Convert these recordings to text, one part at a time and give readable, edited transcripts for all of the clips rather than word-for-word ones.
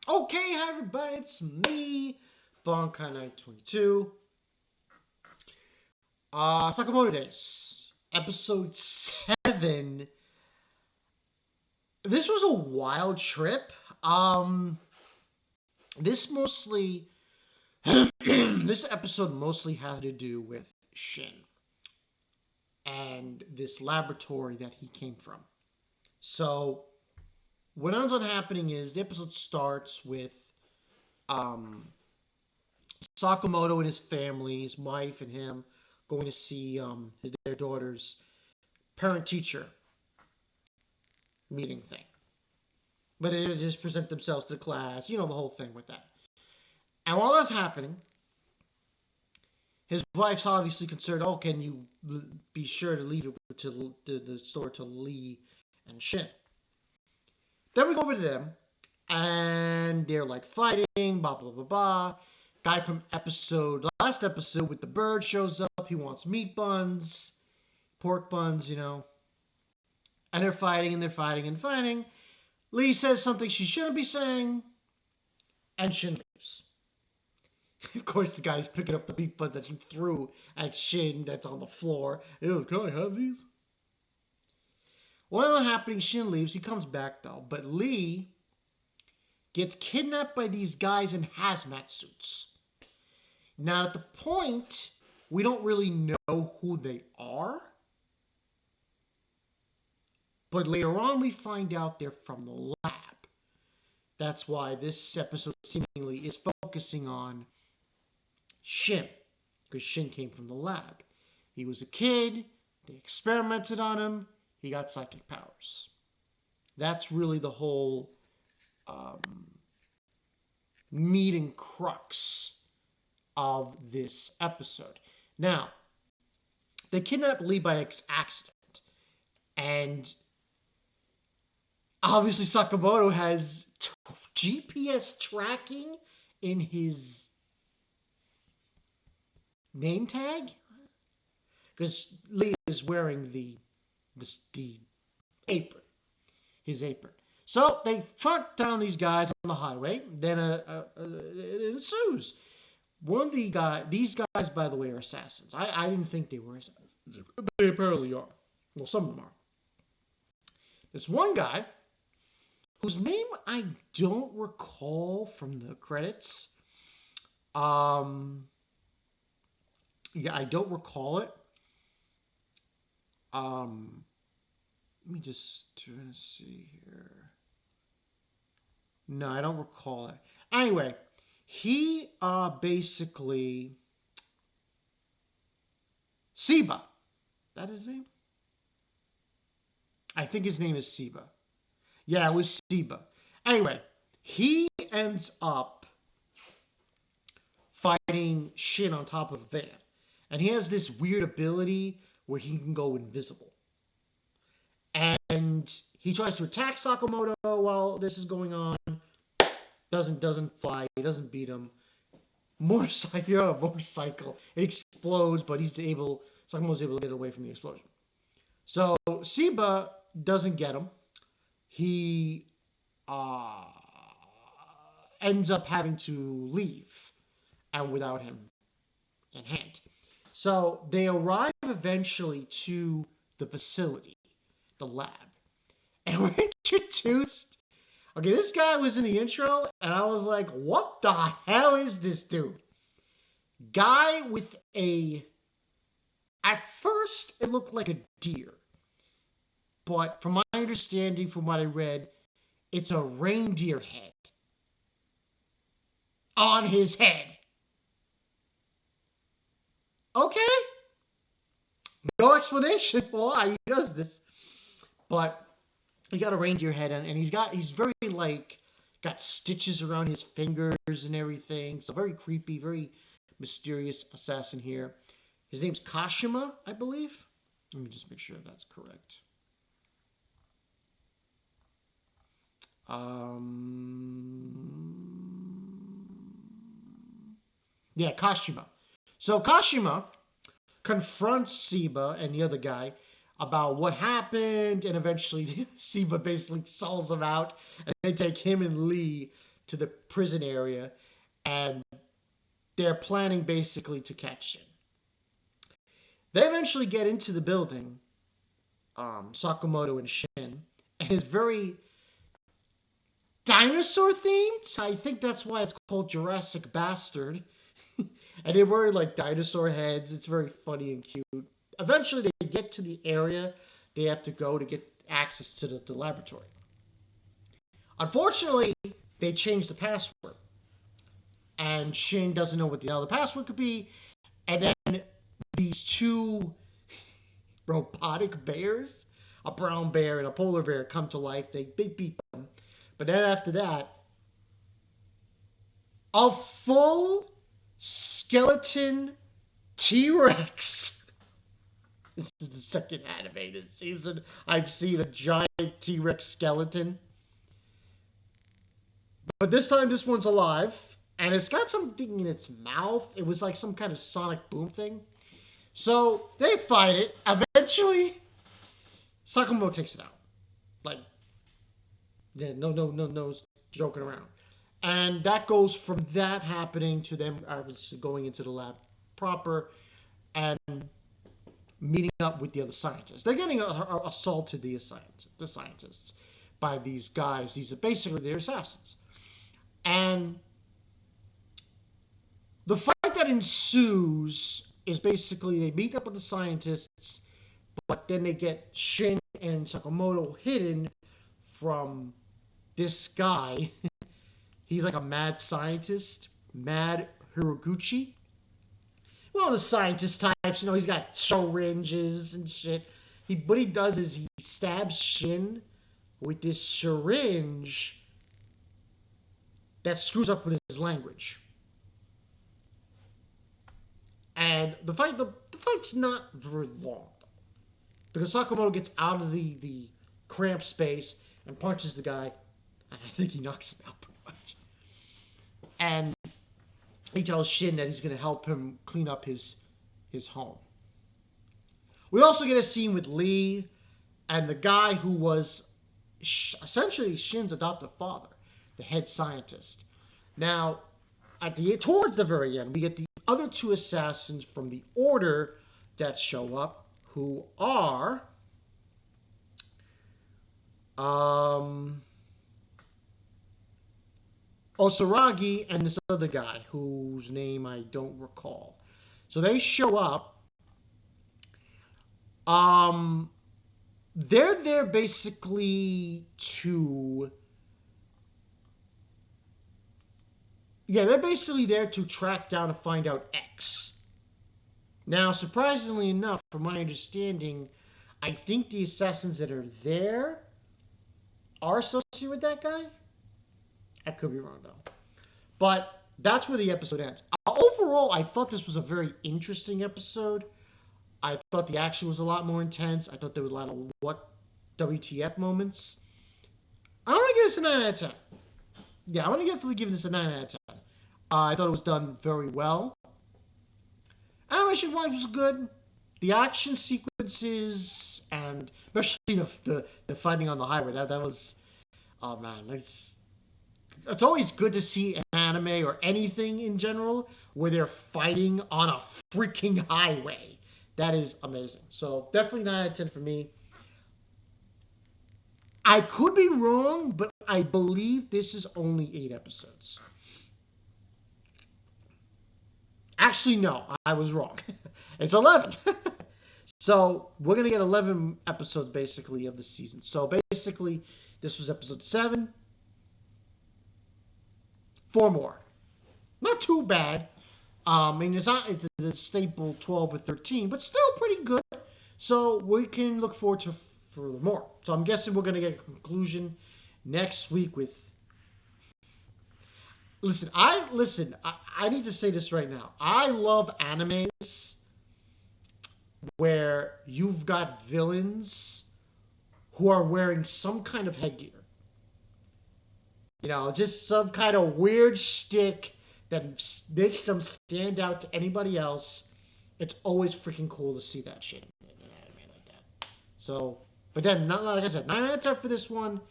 Okay, hi everybody, it's me, Bonkai922. Sakamoto Days, episode 7. This was a wild trip. This mostly, this episode mostly had to do with Shin and this laboratory that he came from. So, what ends up happening is the episode starts with um, Sakamoto and his family, his wife and him, going to see their daughter's parent-teacher meeting thing. But they just present themselves to the class, the whole thing with that. And while that's happening, his wife's obviously concerned. Oh, can you be sure to leave it to the store to Lee and Shin? Then we go over to them, and they're like fighting, blah blah blah blah. Guy from last episode with the bird shows up. He wants meat buns, pork buns. And they're fighting and they're fighting and fighting. Lee says something she shouldn't be saying, and Shin leaves. Of course, the guy's picking up the meat buns that she threw at Shin that's on the floor. Ew, can I have these? While happening, Shin leaves. He comes back though, but Lee gets kidnapped by these guys in hazmat suits. Now, at the point, we don't really know who they are. But later on, we find out they're from the lab. That's why this episode seemingly is focusing on Shin, because Shin came from the lab. He was a kid, they experimented on him, he got psychic powers. That's really the whole meat and crux of this episode. Now, they kidnapped Lee by accident, and obviously Sakamoto has GPS tracking in his name tag, because Lee is wearing the apron, his apron. So they track down these guys on the highway. Then it ensues. These guys, by the way, are assassins. I didn't think they were assassins. They apparently are. Well, some of them are. This one guy, whose name I don't recall from the credits. Yeah, I don't recall it. Let me just try to see here. No, I don't recall it. Anyway, he basically Seba. That his name? I think his name is Seba. Yeah, it was Seba. Anyway, he ends up fighting Shin on top of a van. And he has this weird ability where he can go invisible. And he tries to attack Sakamoto while this is going on. Doesn't fly. He doesn't beat him. You're on a motorcycle. It explodes, but Sakamoto's able to get away from the explosion. So Seba doesn't get him. He ends up having to leave, and without him in hand. So they arrive eventually to the facility, the lab, and we're introduced. Okay, this guy was in the intro, and I was like, what the hell is this dude? Guy with at first, it looked like a deer. But from my understanding, from what I read, it's a reindeer head on his head. Okay. No explanation why he does this. But he got a reindeer head on, and he's very got stitches around his fingers and everything. So very creepy, very mysterious assassin here. His name's Kashima, I believe. Let me just make sure that's correct. Yeah, Kashima. So Kashima confronts Seba and the other guy about what happened, and eventually Seba basically sells him out, and they take him and Lee to the prison area, and they're planning basically to catch Shin. They eventually get into the building, Sakamoto and Shin, and it's very dinosaur themed. I think that's why it's called Jurassic Bastard. And they wear like dinosaur heads. It's very funny and cute. Eventually, they get to the area they have to go to get access to the laboratory. Unfortunately, they changed the password, and Shin doesn't know what the other password could be. And then these two robotic bears, a brown bear and a polar bear, come to life. They beat them. But then after that, a full skeleton T-Rex. This is the second animated season I've seen a giant T-Rex skeleton. But this time, this one's alive. And it's got something in its mouth. It was like some kind of sonic boom thing. So they fight it. Eventually, Sakamoto takes it out. Like, yeah, no joking around. And that goes from that happening to them obviously going into the lab proper and meeting up with the other scientists. They're getting assaulted, the scientists, by these guys. These are basically their assassins. And the fight that ensues is basically they meet up with the scientists, but then they get Shin and Sakamoto hidden from this guy. He's like a mad scientist, Mad Hiroguchi. One of the scientist types, he's got syringes and shit. What he does is he stabs Shin with this syringe that screws up with his language. And the fight's not very long, though, because Sakamoto gets out of the cramped space and punches the guy, and I think he knocks him out pretty much. And he tells Shin that he's going to help him clean up his home. We also get a scene with Lee and the guy who was essentially Shin's adoptive father, the head scientist. Now, towards the very end, we get the other two assassins from the Order that show up, who are Osaragi and this other guy whose name I don't recall. So they show up. They're there basically to... Yeah, they're basically there to track down and find out X. Now, surprisingly enough, from my understanding, I think the assassins that are there are associated with that guy. I could be wrong, though. But that's where the episode ends. Overall, I thought this was a very interesting episode. I thought the action was a lot more intense. I thought there was a lot of WTF moments. I'm going to give this a 9 out of 10. Yeah, I'm going to definitely give this a 9 out of 10. I thought it was done very well. Animation-wise was good. The action sequences and especially the fighting on the highway, that was... Oh, man. It's always good to see an anime or anything in general where they're fighting on a freaking highway. That is amazing. So definitely 9 out of 10 for me. I could be wrong, but I believe this is only 8 episodes. Actually, no, I was wrong. It's 11. So we're going to get 11 episodes basically of the season. So basically, this was episode 7. 4 more. Not too bad. It's a staple 12 or 13, but still pretty good. So we can look forward to further more. So I'm guessing we're going to get a conclusion next week with... I need to say this right now. I love animes where you've got villains who are wearing some kind of headgear. Just some kind of weird shtick that makes them stand out to anybody else. It's always freaking cool to see that shit in an anime like that. So, but then, like I said, 9 out of 10 for this one.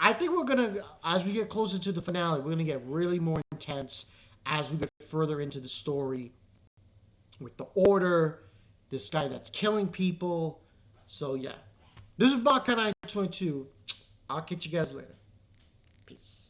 I think we're gonna, as we get closer to the finale, we're gonna get really more intense as we get further into the story with the Order, this guy that's killing people. So yeah, this is Bakai 22. I'll catch you guys later. Peace.